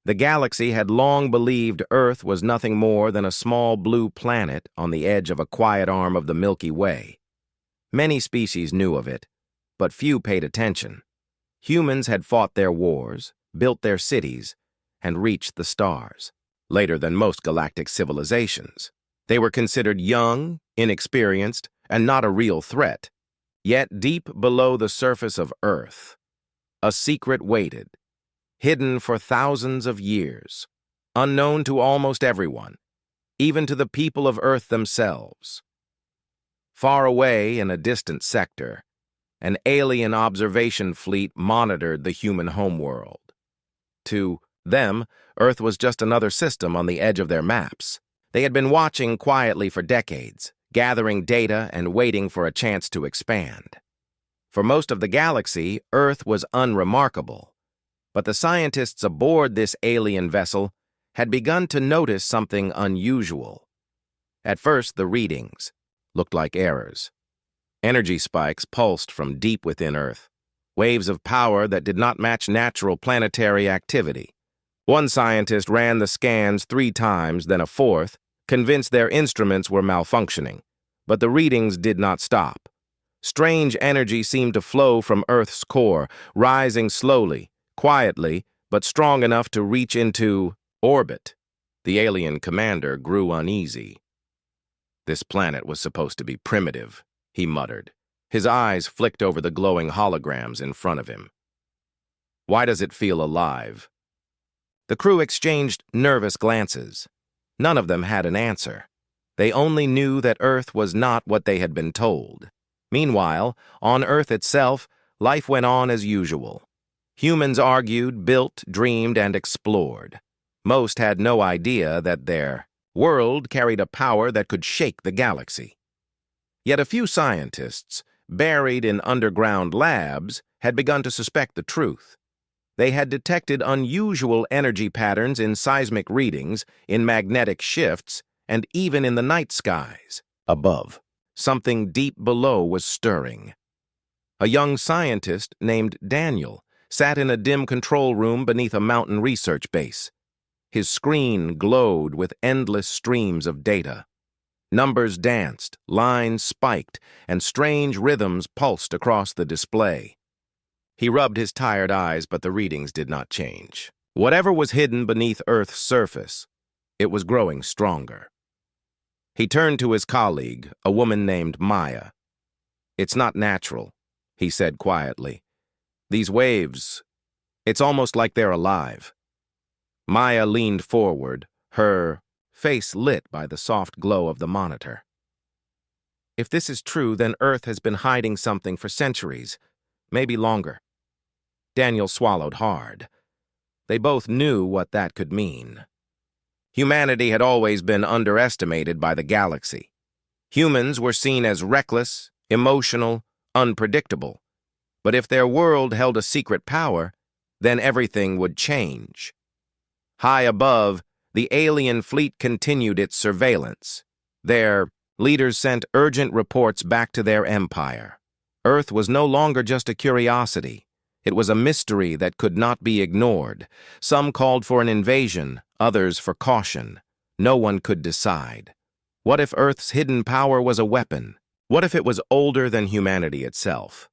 The galaxy had long believed Earth was nothing more than a small blue planet on the edge of a quiet arm of the Milky Way. Many species knew of it, but few paid attention. Humans had fought their wars, built their cities, and reached the stars, later than most galactic civilizations. They were considered young, inexperienced, and not a real threat. Yet deep below the surface of Earth, a secret waited, hidden for thousands of years, unknown to almost everyone, even to the people of Earth themselves. Far away in a distant sector, an alien observation fleet monitored the human homeworld. To them, Earth was just another system on the edge of their maps. They had been watching quietly for decades, gathering data and waiting for a chance to expand. For most of the galaxy, Earth was unremarkable, but the scientists aboard this alien vessel had begun to notice something unusual. At first, the readings looked like errors. Energy spikes pulsed from deep within Earth, waves of power that did not match natural planetary activity. One scientist ran the scans 3 times, then a 4th, convinced their instruments were malfunctioning. But the readings did not stop. Strange energy seemed to flow from Earth's core, rising slowly, quietly, but strong enough to reach into orbit. The alien commander grew uneasy. This planet was supposed to be primitive, he muttered. His eyes flicked over the glowing holograms in front of him. Why does it feel alive? The crew exchanged nervous glances. None of them had an answer. They only knew that Earth was not what they had been told. Meanwhile, on Earth itself, life went on as usual. Humans argued, built, dreamed, and explored. Most had no idea that their world carried a power that could shake the galaxy. Yet a few scientists, buried in underground labs, had begun to suspect the truth. They had detected unusual energy patterns in seismic readings, in magnetic shifts, and even in the night skies. Above, something deep below was stirring. A young scientist named Daniel sat in a dim control room beneath a mountain research base. His screen glowed with endless streams of data. Numbers danced, lines spiked, and strange rhythms pulsed across the display. He rubbed his tired eyes, but the readings did not change. Whatever was hidden beneath Earth's surface, it was growing stronger. He turned to his colleague, a woman named Maya. "It's not natural," he said quietly. "These waves, it's almost like they're alive." Maya leaned forward, her face lit by the soft glow of the monitor. "If this is true, then Earth has been hiding something for centuries, maybe longer." Daniel swallowed hard. They both knew what that could mean. Humanity had always been underestimated by the galaxy. Humans were seen as reckless, emotional, unpredictable. But if their world held a secret power, then everything would change. High above, the alien fleet continued its surveillance. Their leaders sent urgent reports back to their empire. Earth was no longer just a curiosity. It was a mystery that could not be ignored. Some called for an invasion, others for caution. No one could decide. What if Earth's hidden power was a weapon? What if it was older than humanity itself?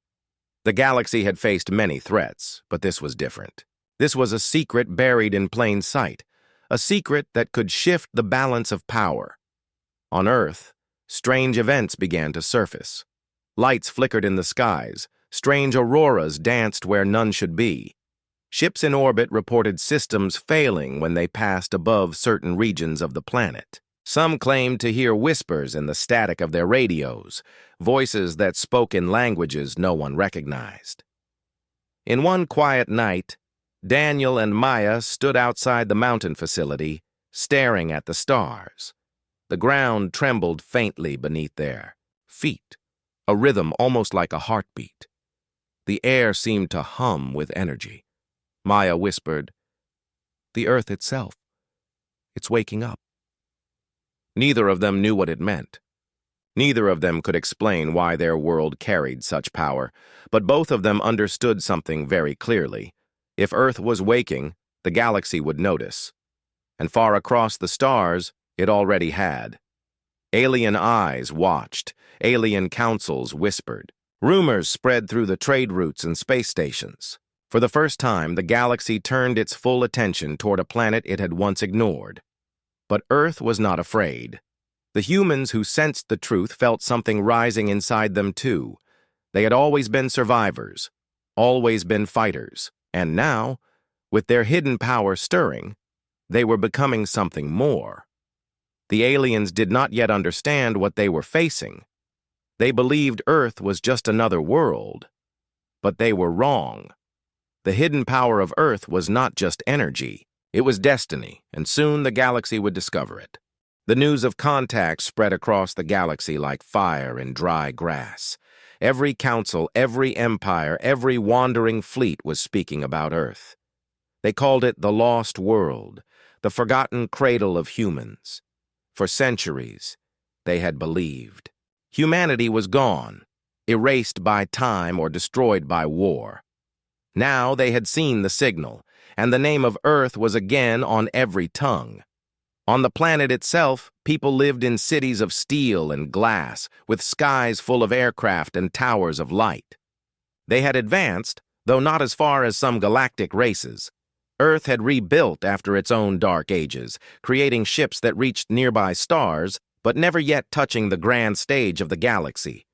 The galaxy had faced many threats, but this was different. This was a secret buried in plain sight, a secret that could shift the balance of power. On Earth, strange events began to surface. Lights flickered in the skies. Strange auroras danced where none should be. Ships in orbit reported systems failing when they passed above certain regions of the planet. Some claimed to hear whispers in the static of their radios, voices that spoke in languages no one recognized. In one quiet night, Daniel and Maya stood outside the mountain facility, staring at the stars. The ground trembled faintly beneath their feet, a rhythm almost like a heartbeat. The air seemed to hum with energy. Maya whispered, "The Earth itself, it's waking up." Neither of them knew what it meant. Neither of them could explain why their world carried such power, but both of them understood something very clearly. If Earth was waking, the galaxy would notice. And far across the stars, it already had. Alien eyes watched, alien councils whispered. Rumors spread through the trade routes and space stations. For the first time, the galaxy turned its full attention toward a planet it had once ignored. But Earth was not afraid. The humans who sensed the truth felt something rising inside them too. They had always been survivors, always been fighters, and now, with their hidden power stirring, they were becoming something more. The aliens did not yet understand what they were facing. They believed Earth was just another world. But they were wrong. The hidden power of Earth was not just energy. It was destiny, and soon the galaxy would discover it. The news of contact spread across the galaxy like fire in dry grass. Every council, every empire, every wandering fleet was speaking about Earth. They called it the Lost World, the forgotten cradle of humans. For centuries, they had believed. Humanity was gone, erased by time or destroyed by war. Now they had seen the signal, and the name of Earth was again on every tongue. On the planet itself, people lived in cities of steel and glass, with skies full of aircraft and towers of light. They had advanced, though not as far as some galactic races. Earth had rebuilt after its own dark ages, creating ships that reached nearby stars, but never yet touching the grand stage of the galaxy.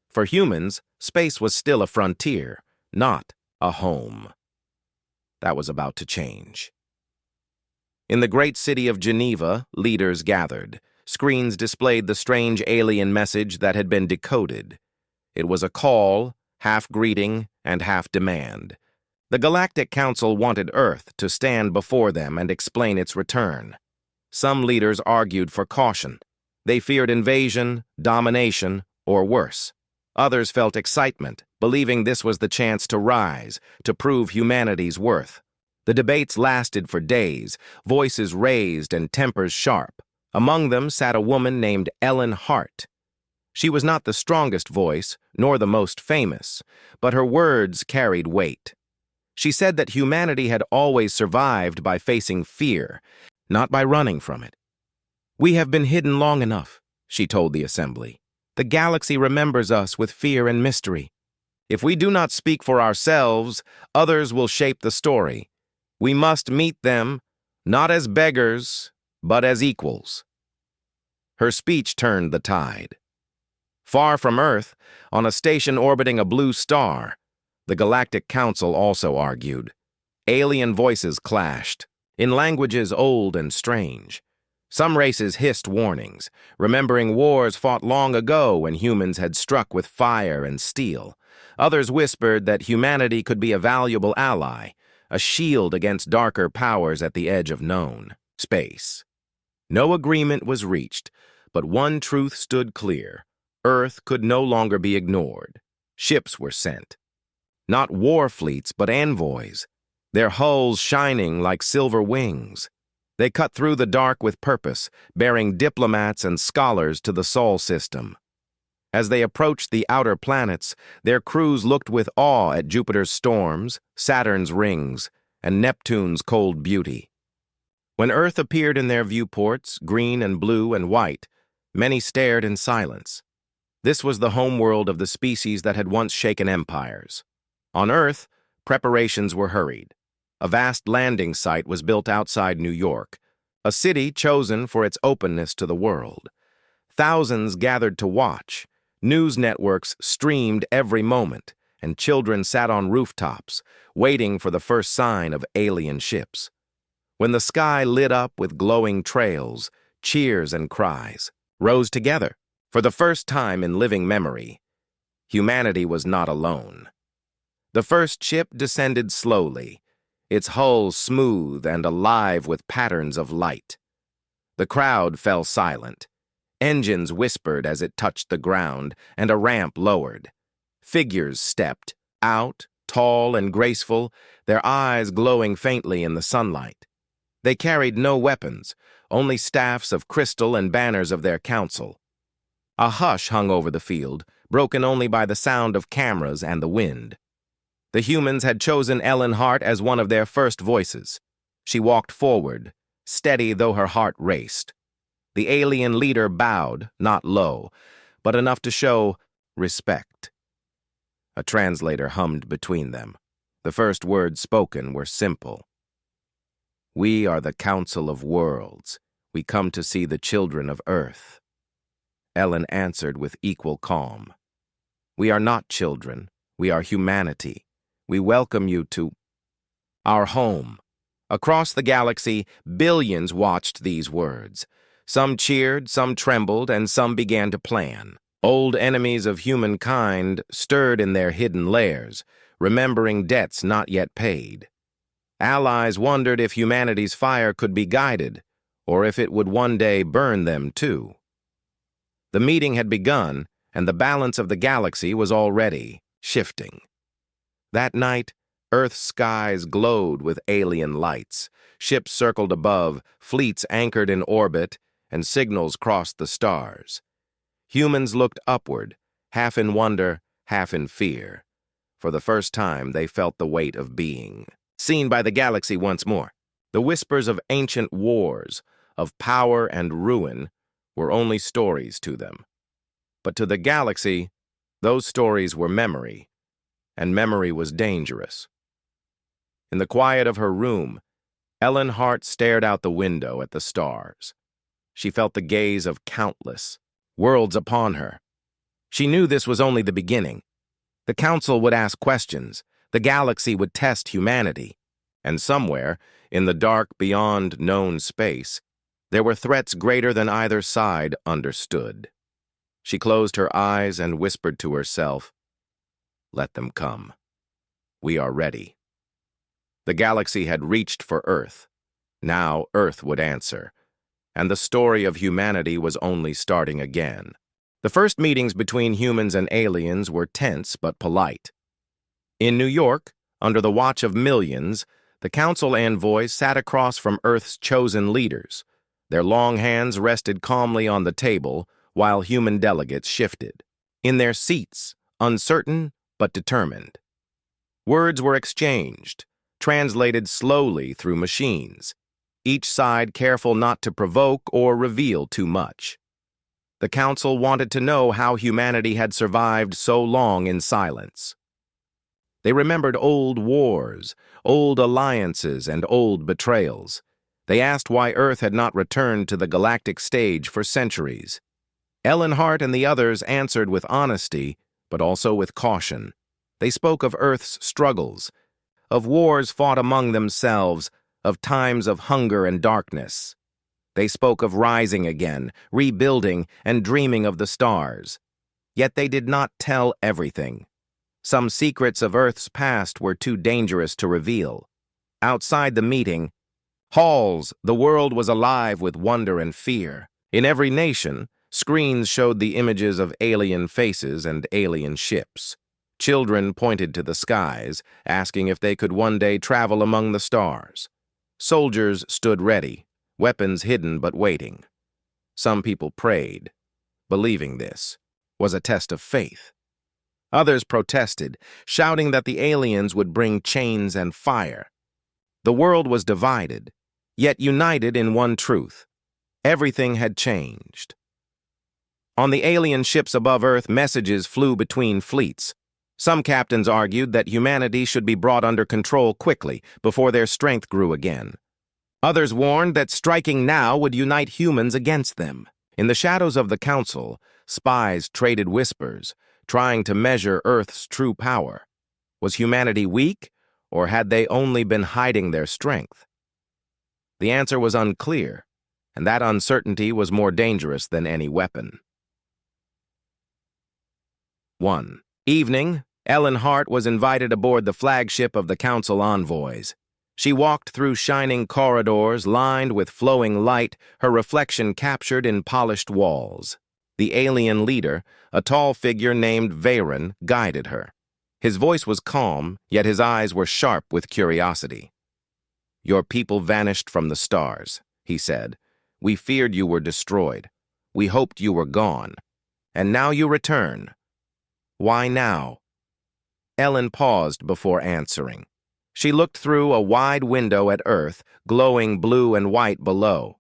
For humans, space was still a frontier, not a home. That was about to change. In the great city of Geneva, leaders gathered. Screens displayed the strange alien message that had been decoded. It was a call, half greeting and half demand. The Galactic Council wanted Earth to stand before them and explain its return. Some leaders argued for caution. They feared invasion, domination, or worse. Others felt excitement, believing this was the chance to rise, to prove humanity's worth. The debates lasted for days, voices raised and tempers sharp. Among them sat a woman named Ellen Hart. She was not the strongest voice, nor the most famous, but her words carried weight. She said that humanity had always survived by facing fear, not by running from it. "We have been hidden long enough," she told the assembly. "The galaxy remembers us with fear and mystery. If we do not speak for ourselves, others will shape the story. We must meet them, not as beggars, but as equals." Her speech turned the tide. Far from Earth, on a station orbiting a blue star, the Galactic Council also argued. Alien voices clashed, in languages old and strange. Some races hissed warnings, remembering wars fought long ago when humans had struck with fire and steel. Others whispered that humanity could be a valuable ally, a shield against darker powers at the edge of known space. No agreement was reached, but one truth stood clear. Earth could no longer be ignored. Ships were sent. Not war fleets, but envoys, their hulls shining like silver wings. They cut through the dark with purpose, bearing diplomats and scholars to the Sol system. As they approached the outer planets, their crews looked with awe at Jupiter's storms, Saturn's rings, and Neptune's cold beauty. When Earth appeared in their viewports, green and blue and white, many stared in silence. This was the homeworld of the species that had once shaken empires. On Earth, preparations were hurried. A vast landing site was built outside New York, a city chosen for its openness to the world. Thousands gathered to watch. News networks streamed every moment, and children sat on rooftops, waiting for the first sign of alien ships. When the sky lit up with glowing trails, cheers and cries rose together. For the first time in living memory, humanity was not alone. The first ship descended slowly, its hull smooth and alive with patterns of light. The crowd fell silent. Engines whispered as it touched the ground, and a ramp lowered. Figures stepped, out, tall and graceful, their eyes glowing faintly in the sunlight. They carried no weapons, only staffs of crystal and banners of their council. A hush hung over the field, broken only by the sound of cameras and the wind. The humans had chosen Ellen Hart as one of their first voices. She walked forward, steady though her heart raced. The alien leader bowed, not low, but enough to show respect. A translator hummed between them. The first words spoken were simple. "We are the Council of Worlds. We come to see the children of Earth." Ellen answered with equal calm. "We are not children. We are humanity. We welcome you to our home." Across the galaxy, billions watched these words. Some cheered, some trembled, and some began to plan. Old enemies of humankind stirred in their hidden lairs, remembering debts not yet paid. Allies wondered if humanity's fire could be guided, or if it would one day burn them too. The meeting had begun, and the balance of the galaxy was already shifting. That night, Earth's skies glowed with alien lights. Ships circled above, fleets anchored in orbit, and signals crossed the stars. Humans looked upward, half in wonder, half in fear. For the first time, they felt the weight of being seen by the galaxy once more. The whispers of ancient wars, of power and ruin, were only stories to them. But to the galaxy, those stories were memory, and memory was dangerous. In the quiet of her room, Ellen Hart stared out the window at the stars. She felt the gaze of countless worlds upon her. She knew this was only the beginning. The Council would ask questions, the galaxy would test humanity, and somewhere, in the dark beyond known space, there were threats greater than either side understood. She closed her eyes and whispered to herself, "Let them come. We are ready." The galaxy had reached for Earth. Now Earth would answer, and the story of humanity was only starting again. The first meetings between humans and aliens were tense but polite. In New York, under the watch of millions, the Council envoys sat across from Earth's chosen leaders. Their long hands rested calmly on the table while human delegates shifted. In their seats, uncertain but determined. Words were exchanged, translated slowly through machines, each side careful not to provoke or reveal too much. The Council wanted to know how humanity had survived so long in silence. They remembered old wars, old alliances, and old betrayals. They asked why Earth had not returned to the galactic stage for centuries. Ellen Hart and the others answered with honesty, but also with caution. They spoke of Earth's struggles, of wars fought among themselves, of times of hunger and darkness. They spoke of rising again, rebuilding, and dreaming of the stars. Yet they did not tell everything. Some secrets of Earth's past were too dangerous to reveal. Outside the meeting, halls, the world was alive with wonder and fear. In every nation, screens showed the images of alien faces and alien ships. Children pointed to the skies, asking if they could one day travel among the stars. Soldiers stood ready, weapons hidden but waiting. Some people prayed, believing this was a test of faith. Others protested, shouting that the aliens would bring chains and fire. The world was divided, yet united in one truth. Everything had changed. On the alien ships above Earth, messages flew between fleets. Some captains argued that humanity should be brought under control quickly before their strength grew again. Others warned that striking now would unite humans against them. In the shadows of the Council, spies traded whispers, trying to measure Earth's true power. Was humanity weak, or had they only been hiding their strength? The answer was unclear, and that uncertainty was more dangerous than any weapon. 1. Evening, Ellen Hart was invited aboard the flagship of the Council envoys. She walked through shining corridors lined with flowing light, her reflection captured in polished walls. The alien leader, a tall figure named Veyron, guided her. His voice was calm, yet his eyes were sharp with curiosity. "Your people vanished from the stars," he said. "We feared you were destroyed. We hoped you were gone. And now you return. Why now?" Ellen paused before answering. She looked through a wide window at Earth, glowing blue and white below.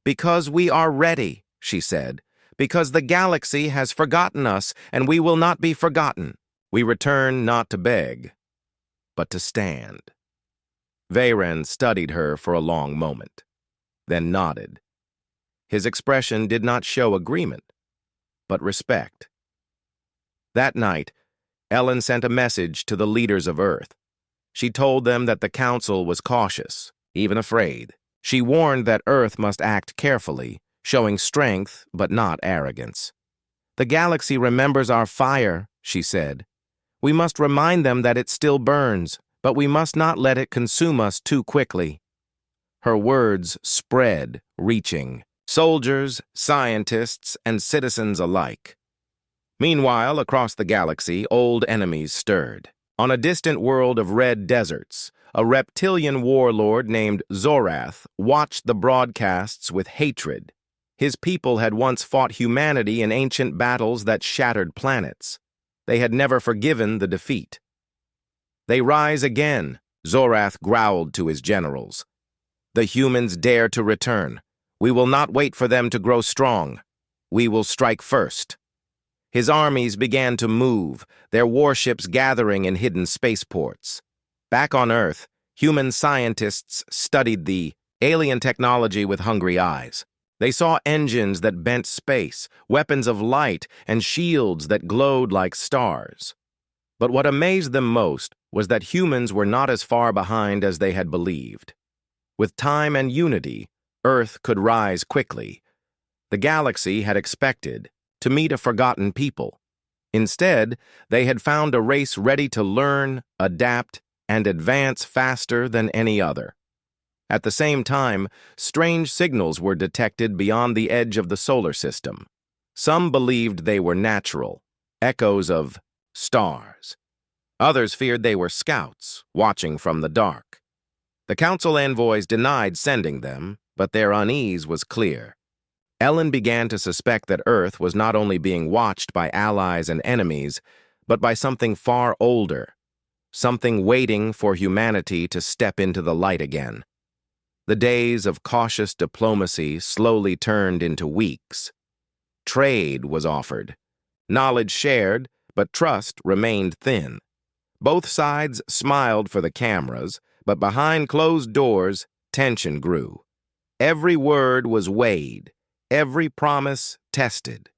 "Because we are ready," she said. "Because the galaxy has forgotten us, and we will not be forgotten. We return not to beg, but to stand." Veyron studied her for a long moment, then nodded. His expression did not show agreement, but respect. That night, Ellen sent a message to the leaders of Earth. She told them that the Council was cautious, even afraid. She warned that Earth must act carefully, showing strength but not arrogance. "The galaxy remembers our fire," she said. "We must remind them that it still burns, but we must not let it consume us too quickly." Her words spread, reaching soldiers, scientists, and citizens alike. Meanwhile, across the galaxy, old enemies stirred. On a distant world of red deserts, a reptilian warlord named Zorath watched the broadcasts with hatred. His people had once fought humanity in ancient battles that shattered planets. They had never forgiven the defeat. "They rise again," Zorath growled to his generals. "The humans dare to return. We will not wait for them to grow strong. We will strike first." His armies began to move, their warships gathering in hidden spaceports. Back on Earth, human scientists studied the alien technology with hungry eyes. They saw engines that bent space, weapons of light, and shields that glowed like stars. But what amazed them most was that humans were not as far behind as they had believed. With time and unity, Earth could rise quickly. The galaxy had expected to meet a forgotten people. Instead, they had found a race ready to learn, adapt, and advance faster than any other. At the same time, strange signals were detected beyond the edge of the solar system. Some believed they were natural, echoes of stars. Others feared they were scouts, watching from the dark. The Council envoys denied sending them, but their unease was clear. Ellen began to suspect that Earth was not only being watched by allies and enemies, but by something far older, something waiting for humanity to step into the light again. The days of cautious diplomacy slowly turned into weeks. Trade was offered, knowledge shared, but trust remained thin. Both sides smiled for the cameras, but behind closed doors, tension grew. Every word was weighed, every promise tested.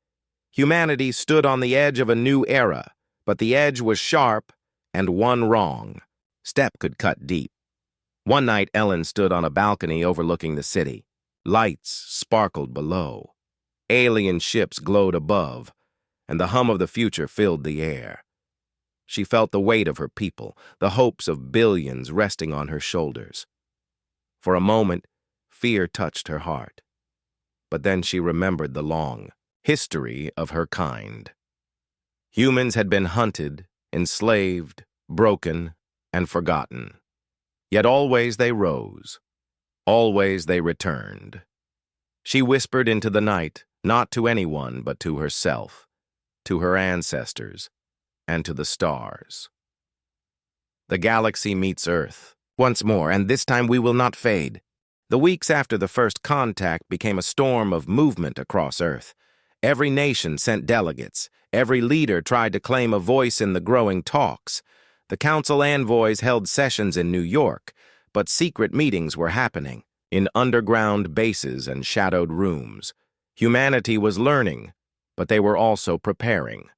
Humanity stood on the edge of a new era, but the edge was sharp, and one wrong step could cut deep. One night, Ellen stood on a balcony overlooking the city. Lights sparkled below. Alien ships glowed above, and the hum of the future filled the air. She felt the weight of her people, the hopes of billions resting on her shoulders. For a moment, fear touched her heart. But then she remembered the long history of her kind. Humans had been hunted, enslaved, broken, and forgotten. Yet always they rose. Always they returned. She whispered into the night, not to anyone but to herself, to her ancestors, and to the stars. The galaxy meets Earth once more, and this time we will not fade. The weeks after the first contact became a storm of movement across Earth. Every nation sent delegates. Every leader tried to claim a voice in the growing talks. The Council envoys held sessions in New York, but secret meetings were happening in underground bases and shadowed rooms. Humanity was learning, but they were also preparing.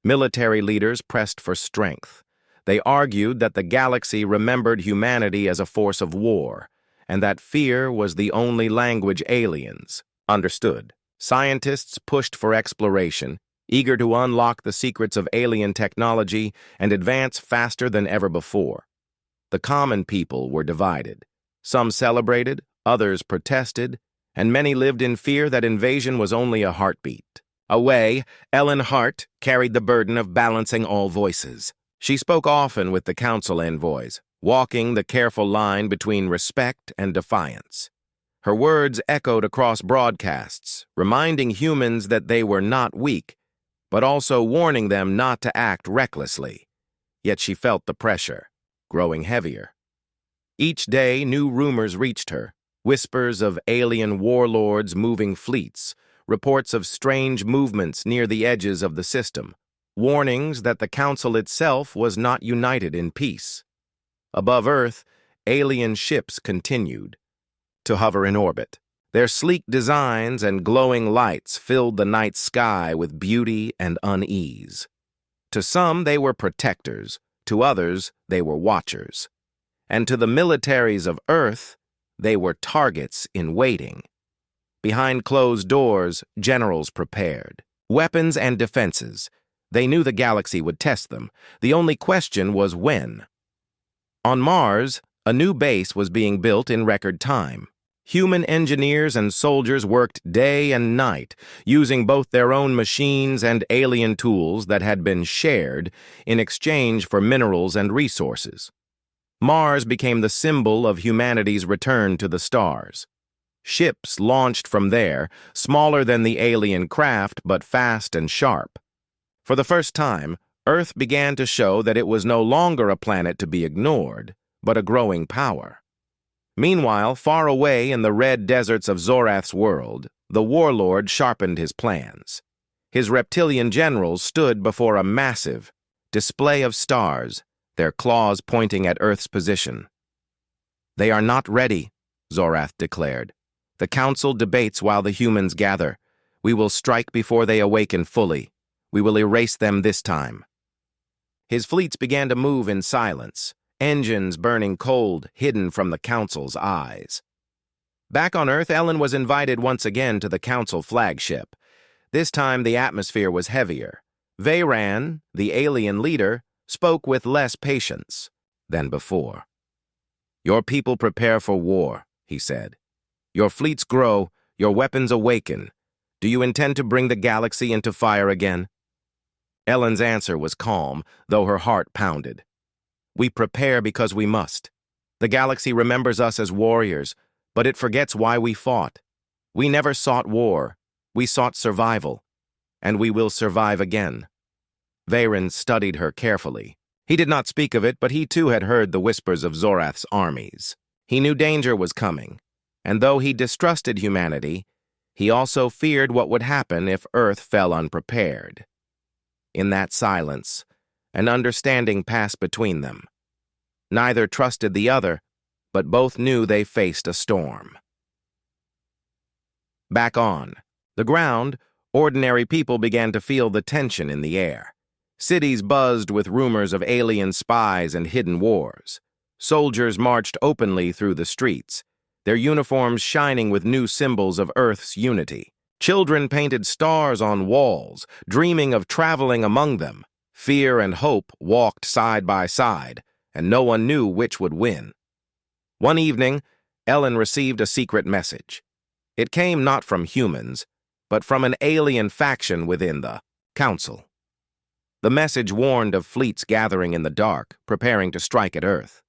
Military leaders pressed for strength. They argued that the galaxy remembered humanity as a force of war, and that fear was the only language aliens understood. Scientists pushed for exploration, eager to unlock the secrets of alien technology and advance faster than ever before. The common people were divided. Some celebrated, others protested, and many lived in fear that invasion was only a heartbeat. Away, Ellen Hart carried the burden of balancing all voices. She spoke often with the Council envoys, walking the careful line between respect and defiance. Her words echoed across broadcasts, reminding humans that they were not weak, but also warning them not to act recklessly. Yet she felt the pressure. growing heavier. Each day, new rumors reached her, whispers of alien warlords moving fleets, reports of strange movements near the edges of the system, warnings that the Council itself was not united in peace. Above Earth, alien ships continued to hover in orbit. Their sleek designs and glowing lights filled the night sky with beauty and unease. To some, they were protectors. To others, they were watchers. And to the militaries of Earth, they were targets in waiting. Behind closed doors, generals prepared. Weapons and defenses. They knew the galaxy would test them. The only question was when. On Mars, a new base was being built in record time. Human engineers and soldiers worked day and night, using both their own machines and alien tools that had been shared in exchange for minerals and resources. Mars became the symbol of humanity's return to the stars. Ships launched from there, smaller than the alien craft but fast and sharp. For the first time, Earth began to show that it was no longer a planet to be ignored, but a growing power. Meanwhile, far away in the red deserts of Zorath's world, the warlord sharpened his plans. His reptilian generals stood before a massive display of stars, their claws pointing at Earth's position. "They are not ready," Zorath declared. "The Council debates while the humans gather. We will strike before they awaken fully. We will erase them this time." His fleets began to move in silence, engines burning cold, hidden from the Council's eyes. Back on Earth, Ellen was invited once again to the Council flagship. This time, the atmosphere was heavier. Veyran, the alien leader, spoke with less patience than before. "Your people prepare for war," he said. "Your fleets grow, your weapons awaken. Do you intend to bring the galaxy into fire again?" Ellen's answer was calm, though her heart pounded. "We prepare because we must. The galaxy remembers us as warriors, but it forgets why we fought. We never sought war. We sought survival. And we will survive again." Veyran studied her carefully. He did not speak of it, but he too had heard the whispers of Zorath's armies. He knew danger was coming, and though he distrusted humanity, he also feared what would happen if Earth fell unprepared. In that silence, an understanding passed between them. Neither trusted the other, but both knew they faced a storm. Back on the ground, ordinary people began to feel the tension in the air. Cities buzzed with rumors of alien spies and hidden wars. Soldiers marched openly through the streets, their uniforms shining with new symbols of Earth's unity. Children painted stars on walls, dreaming of traveling among them. Fear and hope walked side by side, and no one knew which would win. One evening, Ellen received a secret message. It came not from humans, but from an alien faction within the Council. The message warned of fleets gathering in the dark, preparing to strike at Earth.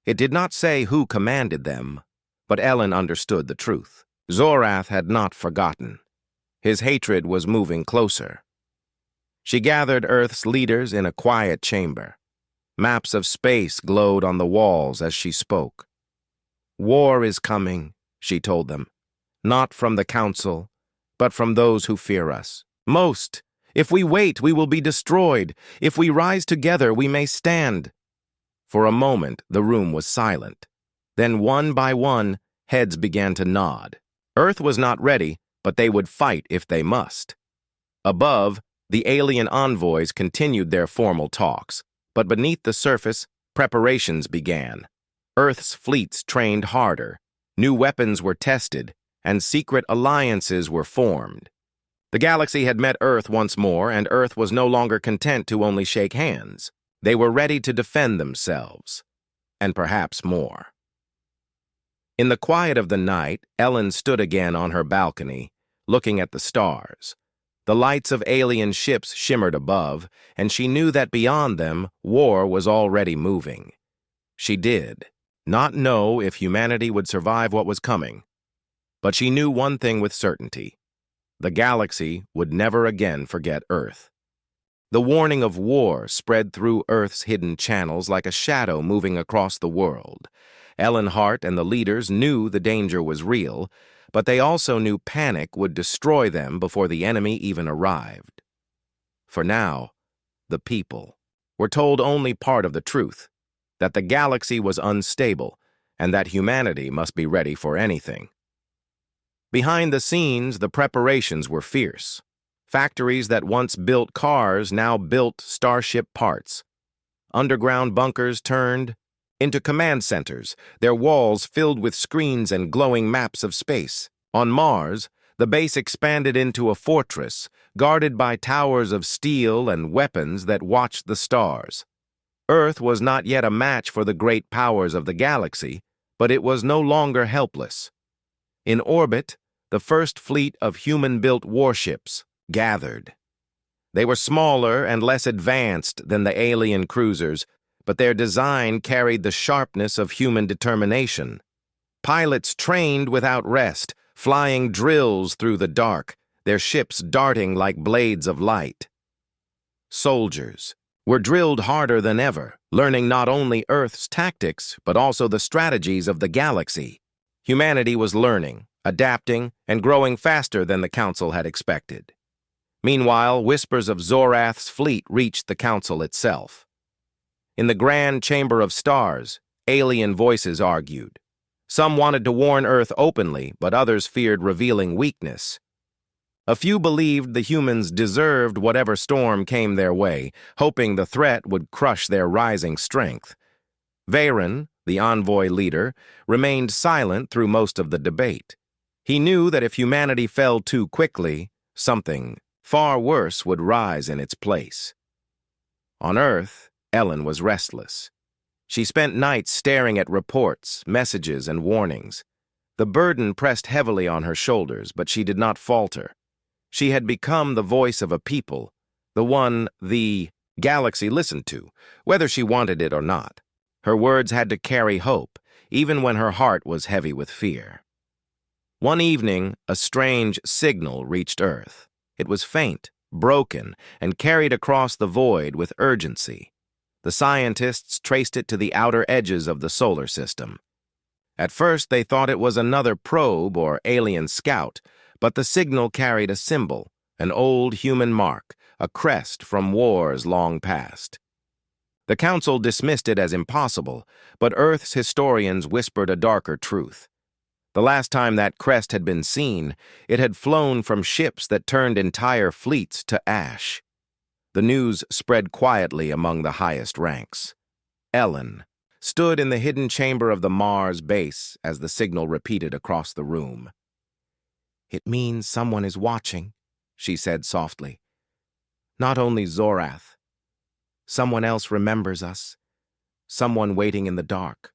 It did not say who commanded them, but Ellen understood the truth. Zorath had not forgotten. His hatred was moving closer. She gathered Earth's leaders in a quiet chamber. Maps of space glowed on the walls as she spoke. "War is coming," she told them. "Not from the Council, but from those who fear us. Most. If we wait, we will be destroyed. If we rise together, we may stand." For a moment, the room was silent. Then, one by one, heads began to nod. Earth was not ready, but they would fight if they must. Above, the alien envoys continued their formal talks, but beneath the surface, preparations began. Earth's fleets trained harder, new weapons were tested, and secret alliances were formed. The galaxy had met Earth once more, and Earth was no longer content to only shake hands. They were ready to defend themselves, and perhaps more. In the quiet of the night, Ellen stood again on her balcony, looking at the stars. The lights of alien ships shimmered above, and she knew that beyond them, war was already moving. She did not know if humanity would survive what was coming, but she knew one thing with certainty. The galaxy would never again forget Earth. The warning of war spread through Earth's hidden channels like a shadow moving across the world. Ellen Hart and the leaders knew the danger was real, but they also knew panic would destroy them before the enemy even arrived. For now, the people were told only part of the truth, that the galaxy was unstable and that humanity must be ready for anything. Behind the scenes, the preparations were fierce. Factories that once built cars now built starship parts. Underground bunkers turned into command centers, their walls filled with screens and glowing maps of space. On Mars, the base expanded into a fortress, guarded by towers of steel and weapons that watched the stars. Earth was not yet a match for the great powers of the galaxy, but it was no longer helpless. In orbit, the first fleet of human-built warships gathered. They were smaller and less advanced than the alien cruisers, but their design carried the sharpness of human determination. Pilots trained without rest, flying drills through the dark, their ships darting like blades of light. Soldiers were drilled harder than ever, learning not only Earth's tactics, but also the strategies of the galaxy. Humanity was learning, adapting, and growing faster than the Council had expected. Meanwhile, whispers of Zorath's fleet reached the Council itself. In the Grand Chamber of Stars, alien voices argued. Some wanted to warn Earth openly, but others feared revealing weakness. A few believed the humans deserved whatever storm came their way, hoping the threat would crush their rising strength. Veyron, the envoy leader, remained silent through most of the debate. He knew that if humanity fell too quickly, something far worse would rise in its place. On Earth, Ellen was restless. She spent nights staring at reports, messages, and warnings. The burden pressed heavily on her shoulders, but she did not falter. She had become the voice of a people, the one the galaxy listened to, whether she wanted it or not. Her words had to carry hope, even when her heart was heavy with fear. One evening, a strange signal reached Earth. It was faint, broken, and carried across the void with urgency. The scientists traced it to the outer edges of the solar system. At first, they thought it was another probe or alien scout, but the signal carried a symbol, an old human mark, a crest from wars long past. The Council dismissed it as impossible, but Earth's historians whispered a darker truth. The last time that crest had been seen, it had flown from ships that turned entire fleets to ash. The news spread quietly among the highest ranks. Ellen stood in the hidden chamber of the Mars base as the signal repeated across the room. "It means someone is watching," she said softly. "Not only Zorath. Someone else remembers us. Someone waiting in the dark."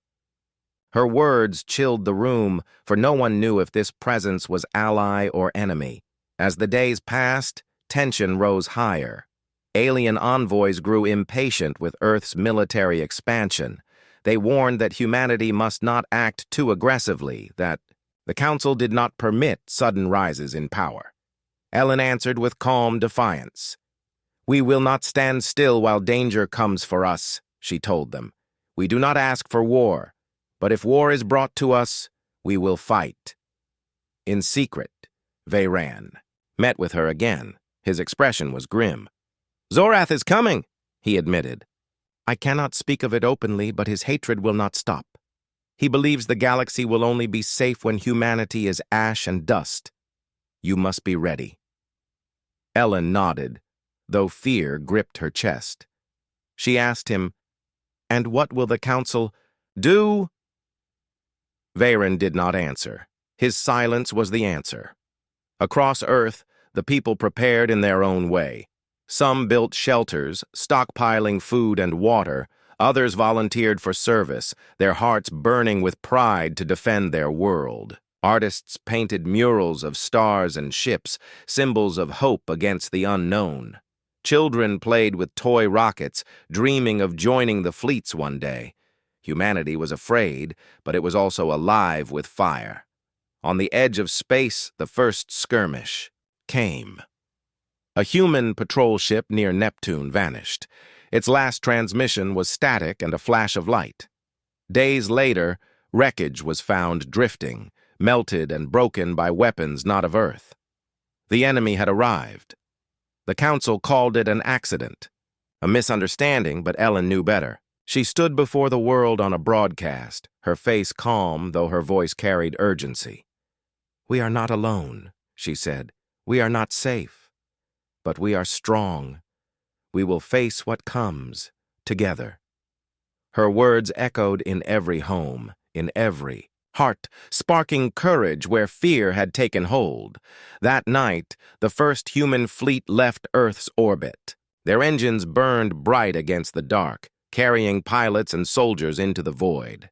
Her words chilled the room, for no one knew if this presence was ally or enemy. As the days passed, tension rose higher. Alien envoys grew impatient with Earth's military expansion. They warned that humanity must not act too aggressively, that the Council did not permit sudden rises in power. Ellen answered with calm defiance. "We will not stand still while danger comes for us," she told them. "We do not ask for war, but if war is brought to us, we will fight." In secret, Veyron met with her again. His expression was grim. "Zorath is coming," he admitted. "I cannot speak of it openly, but his hatred will not stop. He believes the galaxy will only be safe when humanity is ash and dust. You must be ready." Ellen nodded, though fear gripped her chest. She asked him, "And what will the Council do?" Veyron did not answer. His silence was the answer. Across Earth, the people prepared in their own way. Some built shelters, stockpiling food and water. Others volunteered for service, their hearts burning with pride to defend their world. Artists painted murals of stars and ships, symbols of hope against the unknown. Children played with toy rockets, dreaming of joining the fleets one day. Humanity was afraid, but it was also alive with fire. On the edge of space, the first skirmish came. A human patrol ship near Neptune vanished. Its last transmission was static and a flash of light. Days later, wreckage was found drifting, melted and broken by weapons not of Earth. The enemy had arrived. The council called it an accident. A misunderstanding, but Ellen knew better. She stood before the world on a broadcast, her face calm, though her voice carried urgency. "We are not alone," she said. "We are not safe. But we are strong. We will face what comes, together." Her words echoed in every home, in every heart, sparking courage where fear had taken hold. That night, the first human fleet left Earth's orbit. Their engines burned bright against the dark, carrying pilots and soldiers into the void.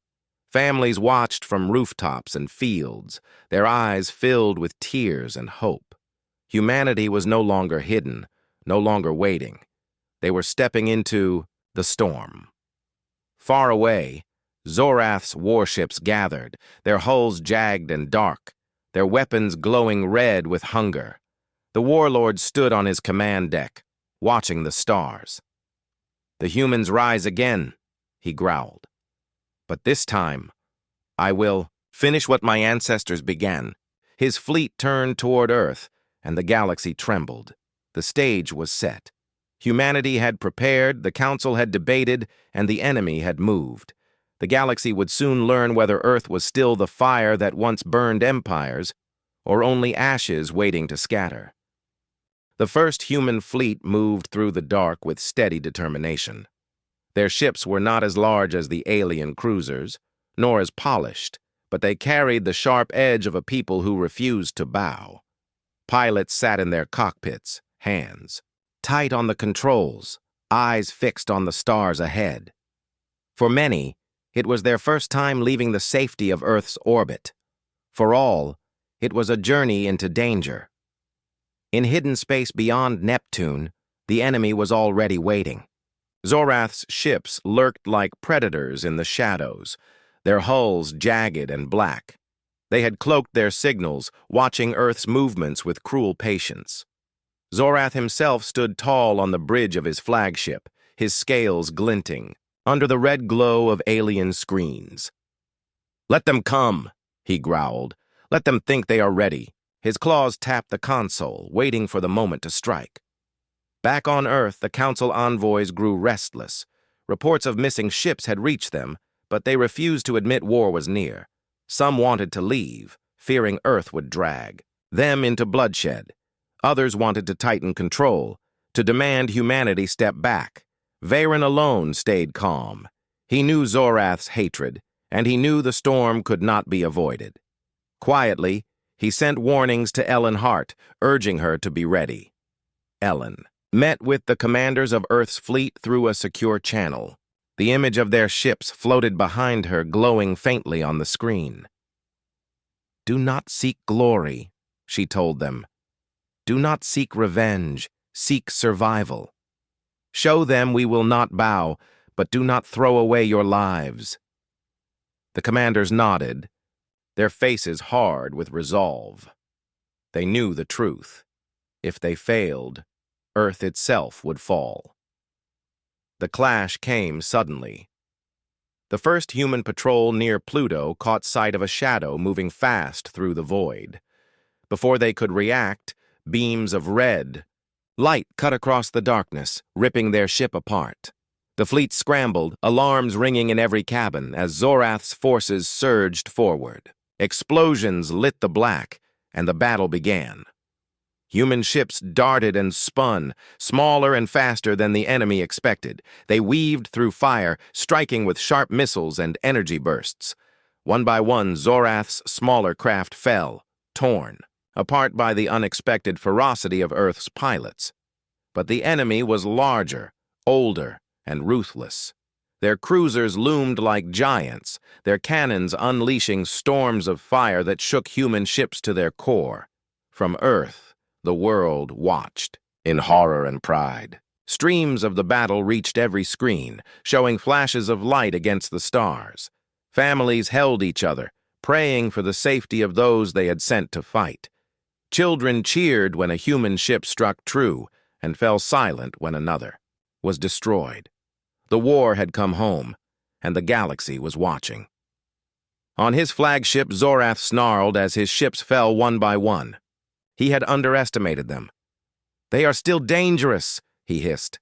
Families watched from rooftops and fields, their eyes filled with tears and hope. Humanity was no longer hidden, no longer waiting. They were stepping into the storm. Far away, Zorath's warships gathered, their hulls jagged and dark, their weapons glowing red with hunger. The warlord stood on his command deck, watching the stars. "The humans rise again," he growled. "But this time, I will finish what my ancestors began." His fleet turned toward Earth, and the galaxy trembled. The stage was set. Humanity had prepared, the council had debated, and the enemy had moved. The galaxy would soon learn whether Earth was still the fire that once burned empires, or only ashes waiting to scatter. The first human fleet moved through the dark with steady determination. Their ships were not as large as the alien cruisers, nor as polished, but they carried the sharp edge of a people who refused to bow. Pilots sat in their cockpits, hands tight on the controls, eyes fixed on the stars ahead. For many, it was their first time leaving the safety of Earth's orbit. For all, it was a journey into danger. In hidden space beyond Neptune, the enemy was already waiting. Zorath's ships lurked like predators in the shadows, their hulls jagged and black. They had cloaked their signals, watching Earth's movements with cruel patience. Zorath himself stood tall on the bridge of his flagship, his scales glinting, under the red glow of alien screens. "Let them come," he growled. "Let them think they are ready." His claws tapped the console, waiting for the moment to strike. Back on Earth, the council envoys grew restless. Reports of missing ships had reached them, but they refused to admit war was near. Some wanted to leave, fearing Earth would drag them into bloodshed. Others wanted to tighten control, to demand humanity step back. Varen alone stayed calm. He knew Zorath's hatred, and he knew the storm could not be avoided. Quietly, he sent warnings to Ellen Hart, urging her to be ready. Ellen met with the commanders of Earth's fleet through a secure channel. The image of their ships floated behind her, glowing faintly on the screen. "Do not seek glory," she told them. "Do not seek revenge, seek survival. Show them we will not bow, but do not throw away your lives." The commanders nodded, their faces hard with resolve. They knew the truth. If they failed, Earth itself would fall. The clash came suddenly. The first human patrol near Pluto caught sight of a shadow moving fast through the void. Before they could react, beams of red light cut across the darkness, ripping their ship apart. The fleet scrambled, alarms ringing in every cabin as Zorath's forces surged forward. Explosions lit the black, and the battle began. Human ships darted and spun, smaller and faster than the enemy expected. They weaved through fire, striking with sharp missiles and energy bursts. One by one, Zorath's smaller craft fell, torn apart by the unexpected ferocity of Earth's pilots. But the enemy was larger, older, and ruthless. Their cruisers loomed like giants, their cannons unleashing storms of fire that shook human ships to their core. From Earth, the world watched, in horror and pride. Streams of the battle reached every screen, showing flashes of light against the stars. Families held each other, praying for the safety of those they had sent to fight. Children cheered when a human ship struck true and fell silent when another was destroyed. The war had come home, and the galaxy was watching. On his flagship, Zorath snarled as his ships fell one by one. He had underestimated them. "They are still dangerous," he hissed.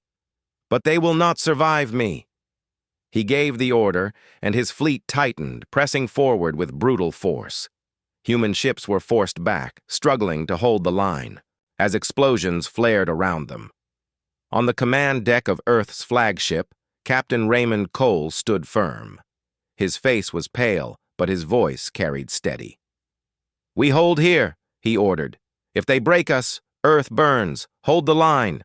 "But they will not survive me." He gave the order, and his fleet tightened, pressing forward with brutal force. Human ships were forced back, struggling to hold the line, as explosions flared around them. On the command deck of Earth's flagship, Captain Raymond Cole stood firm. His face was pale, but his voice carried steady. "We hold here," he ordered. "If they break us, Earth burns. Hold the line."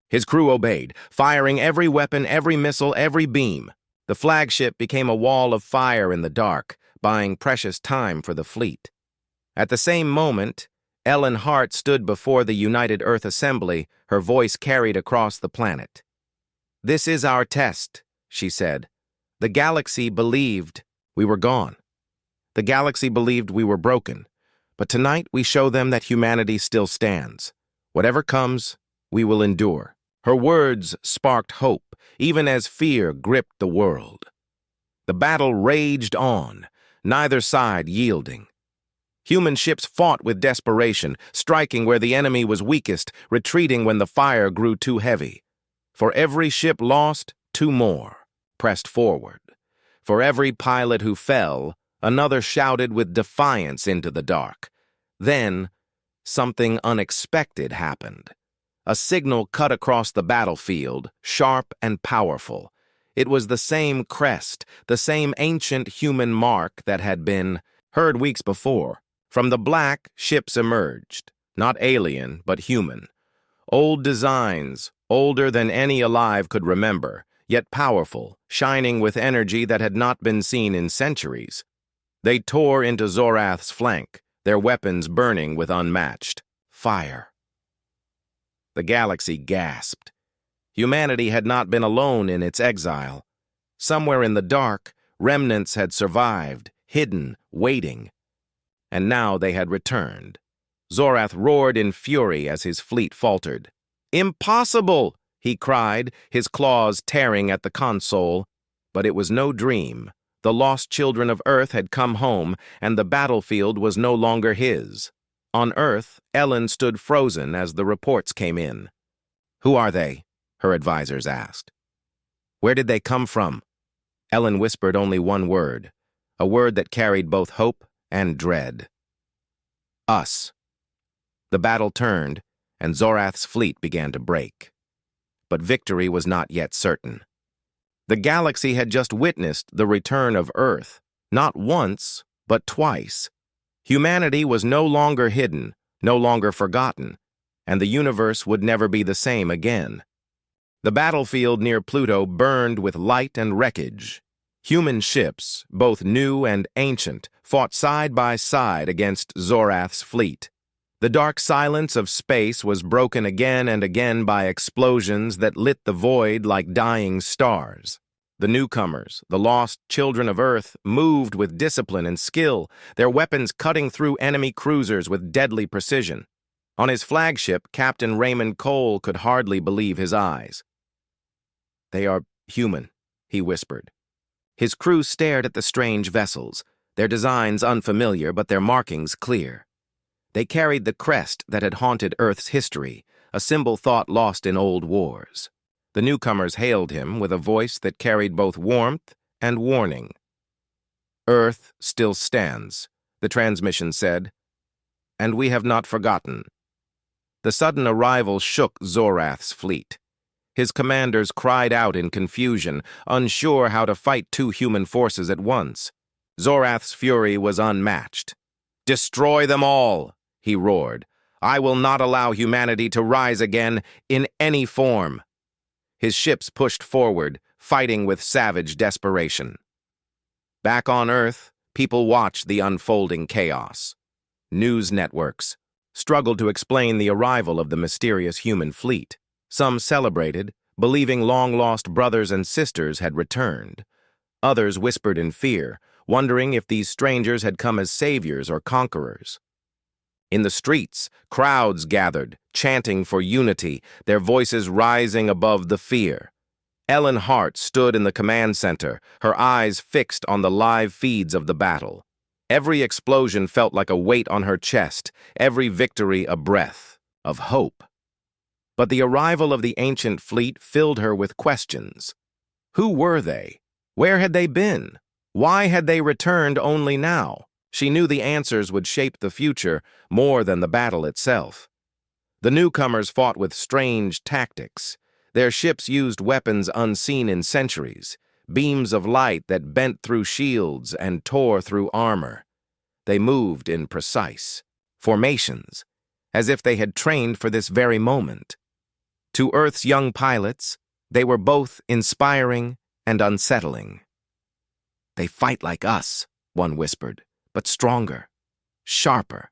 His crew obeyed, firing every weapon, every missile, every beam. The flagship became a wall of fire in the dark, buying precious time for the fleet. At the same moment, Ellen Hart stood before the United Earth Assembly, her voice carried across the planet. "This is our test," she said. "The galaxy believed we were gone. The galaxy believed we were broken. But tonight we show them that humanity still stands. Whatever comes, we will endure." Her words sparked hope, even as fear gripped the world. The battle raged on, neither side yielding. Human ships fought with desperation, striking where the enemy was weakest, retreating when the fire grew too heavy. For every ship lost, two more pressed forward. For every pilot who fell, another shouted with defiance into the dark. Then, something unexpected happened. A signal cut across the battlefield, sharp and powerful. It was the same crest, the same ancient human mark that had been heard weeks before. From the black, ships emerged, not alien, but human. Old designs, older than any alive could remember, yet powerful, shining with energy that had not been seen in centuries. They tore into Zorath's flank, their weapons burning with unmatched fire. The galaxy gasped. Humanity had not been alone in its exile. Somewhere in the dark, remnants had survived, hidden, waiting. And now they had returned. Zorath roared in fury as his fleet faltered. "Impossible!" he cried, his claws tearing at the console. But it was no dream. The lost children of Earth had come home, and the battlefield was no longer his. On Earth, Ellen stood frozen as the reports came in. "Who are they?" her advisors asked. "Where did they come from?" Ellen whispered only one word, a word that carried both hope and dread. "Us." The battle turned, and Zorath's fleet began to break. But victory was not yet certain. The galaxy had just witnessed the return of Earth, not once, but twice. Humanity was no longer hidden, no longer forgotten, and the universe would never be the same again. The battlefield near Pluto burned with light and wreckage. Human ships, both new and ancient, fought side by side against Zorath's fleet. The dark silence of space was broken again and again by explosions that lit the void like dying stars. The newcomers, the lost children of Earth, moved with discipline and skill, their weapons cutting through enemy cruisers with deadly precision. On his flagship, Captain Raymond Cole could hardly believe his eyes. "They are human," he whispered. His crew stared at the strange vessels, their designs unfamiliar but their markings clear. They carried the crest that had haunted Earth's history, a symbol thought lost in old wars. The newcomers hailed him with a voice that carried both warmth and warning. "Earth still stands," the transmission said, "and we have not forgotten." The sudden arrival shook Zorath's fleet. His commanders cried out in confusion, unsure how to fight two human forces at once. Zorath's fury was unmatched. "Destroy them all!" he roared. "I will not allow humanity to rise again in any form." His ships pushed forward, fighting with savage desperation. Back on Earth, people watched the unfolding chaos. News networks struggled to explain the arrival of the mysterious human fleet. Some celebrated, believing long-lost brothers and sisters had returned. Others whispered in fear, wondering if these strangers had come as saviors or conquerors. In the streets, crowds gathered, chanting for unity, their voices rising above the fear. Ellen Hart stood in the command center, her eyes fixed on the live feeds of the battle. Every explosion felt like a weight on her chest, every victory a breath of hope. But the arrival of the ancient fleet filled her with questions. Who were they? Where had they been? Why had they returned only now? She knew the answers would shape the future more than the battle itself. The newcomers fought with strange tactics. Their ships used weapons unseen in centuries, beams of light that bent through shields and tore through armor. They moved in precise formations, as if they had trained for this very moment. To Earth's young pilots, they were both inspiring and unsettling. "They fight like us," one whispered, "but stronger, sharper."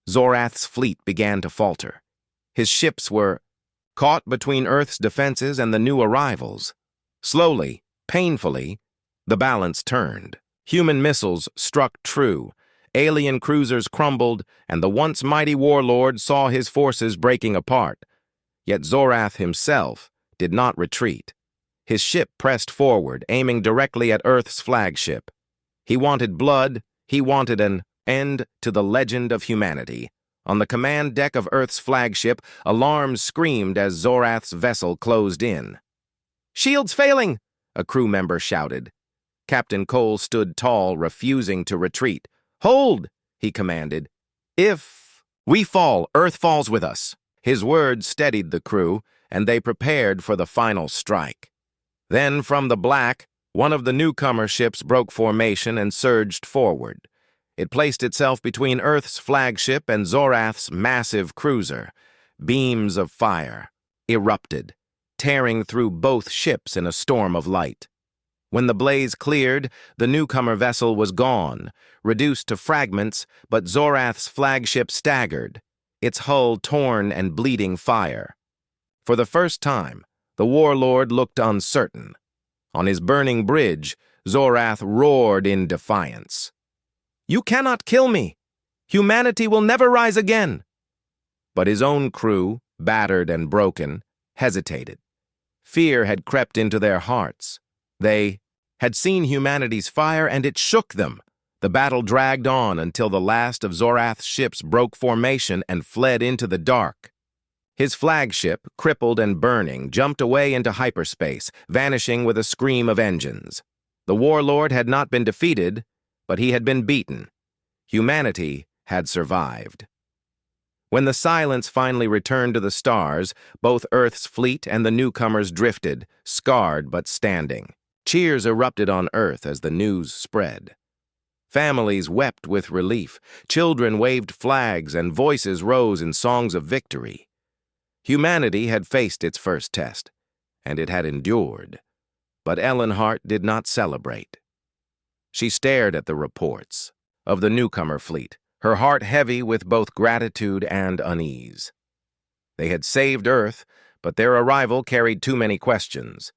Zorath's fleet began to falter. His ships were caught between Earth's defenses and the new arrivals. Slowly, painfully, the balance turned. Human missiles struck true, alien cruisers crumbled, and the once mighty warlord saw his forces breaking apart. Yet Zorath himself did not retreat. His ship pressed forward, aiming directly at Earth's flagship. He wanted blood, he wanted an end to the legend of humanity. On the command deck of Earth's flagship, alarms screamed as Zorath's vessel closed in. "Shields failing!" a crew member shouted. Captain Cole stood tall, refusing to retreat. "Hold!" he commanded. "If we fall, Earth falls with us." His words steadied the crew, and they prepared for the final strike. Then, from the black, one of the newcomer ships broke formation and surged forward. It placed itself between Earth's flagship and Zorath's massive cruiser. Beams of fire erupted, tearing through both ships in a storm of light. When the blaze cleared, the newcomer vessel was gone, reduced to fragments, but Zorath's flagship staggered, its hull torn and bleeding fire. For the first time, the warlord looked uncertain. On his burning bridge, Zorath roared in defiance. "You cannot kill me! Humanity will never rise again!" But his own crew, battered and broken, hesitated. Fear had crept into their hearts. They had seen humanity's fire, and it shook them. The battle dragged on until the last of Zorath's ships broke formation and fled into the dark. His flagship, crippled and burning, jumped away into hyperspace, vanishing with a scream of engines. The warlord had not been defeated, but he had been beaten. Humanity had survived. When the silence finally returned to the stars, both Earth's fleet and the newcomers drifted, scarred but standing. Cheers erupted on Earth as the news spread. Families wept with relief, children waved flags, and voices rose in songs of victory. Humanity had faced its first test, and it had endured. But Ellen Hart did not celebrate. She stared at the reports of the newcomer fleet, her heart heavy with both gratitude and unease. They had saved Earth, but their arrival carried too many questions.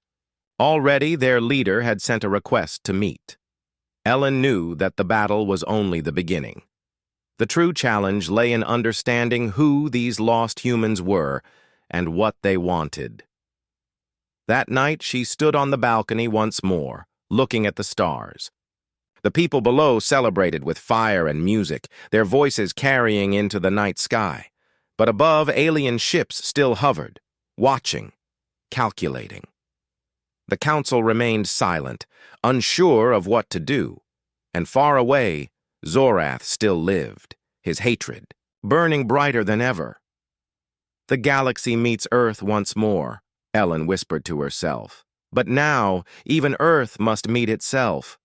Already their leader had sent a request to meet. Ellen knew that the battle was only the beginning. The true challenge lay in understanding who these lost humans were and what they wanted. That night she stood on the balcony once more, looking at the stars. The people below celebrated with fire and music, their voices carrying into the night sky. But above, alien ships still hovered, watching, calculating. The council remained silent, unsure of what to do, and far away, Zorath still lived, his hatred burning brighter than ever. "The galaxy meets Earth once more," Ellen whispered to herself. "But now, even Earth must meet itself.